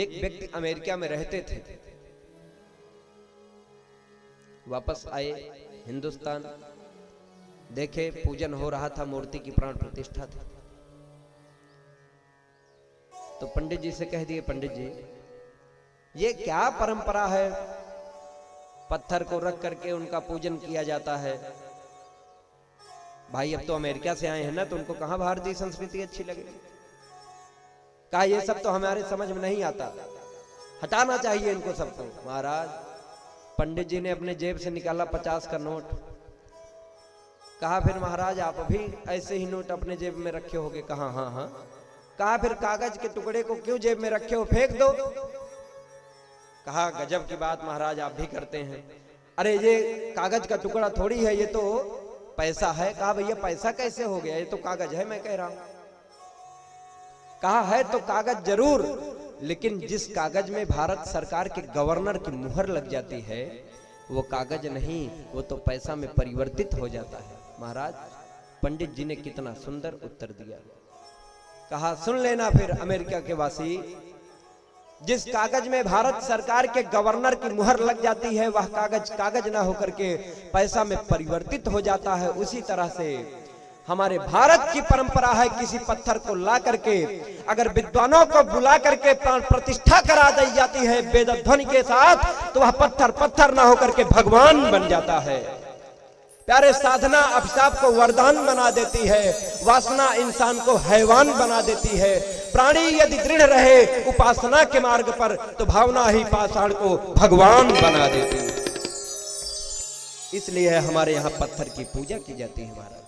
एक व्यक्ति अमेरिका में रहते थे, वापस आए हिंदुस्तान, देखे पूजन हो रहा था, मूर्ति की प्राण प्रतिष्ठा थी। तो पंडित जी से कह दिए, पंडित जी ये क्या परंपरा है, पत्थर को रख करके उनका पूजन किया जाता है। भाई अब तो अमेरिका से आए हैं ना, तो उनको कहां भारतीय संस्कृति अच्छी लगेगी। कहा ये सब तो हमारे समझ में नहीं आता, हटाना चाहिए इनको सबको। महाराज पंडित जी ने अपने जेब से निकाला 50 का नोट। कहा फिर महाराज आप भी ऐसे ही नोट अपने जेब में रखे होगे। कहा हाँ हाँ। कहा फिर कागज के टुकड़े को क्यों जेब में रखे हो, फेंक दो। कहा गजब की बात महाराज, आप भी करते हैं। अरे ये कागज का टुकड़ा थोड़ी है, ये तो पैसा है। कहा भैया पैसा कैसे हो गया, ये तो कागज है, मैं कह रहा हूं। कहा है तो कागज जरूर, लेकिन जिस कागज में भारत सरकार के गवर्नर की मुहर लग जाती है वो कागज नहीं, वो तो पैसा में परिवर्तित हो जाता है। महाराज पंडित जी ने कितना सुंदर उत्तर दिया। कहा सुन लेना फिर अमेरिका के वासी, जिस कागज में भारत सरकार के गवर्नर की मुहर लग जाती है वह कागज कागज ना होकर के पैसा में परिवर्तित हो जाता है। उसी तरह से हमारे भारत की परंपरा है, किसी पत्थर को ला करके अगर विद्वानों को बुला करके प्राण प्रतिष्ठा करा दी जाती है वेद ध्वनि के साथ, तो वह पत्थर पत्थर ना होकर के भगवान बन जाता है। प्यारे साधना अभिशाप को वरदान बना देती है, वासना इंसान को हैवान बना देती है। प्राणी यदि दृढ़ रहे उपासना के मार्ग पर, तो भावना ही पाषाण को भगवान बना देती है। इसलिए हमारे यहाँ पत्थर की पूजा की जाती है महाराज।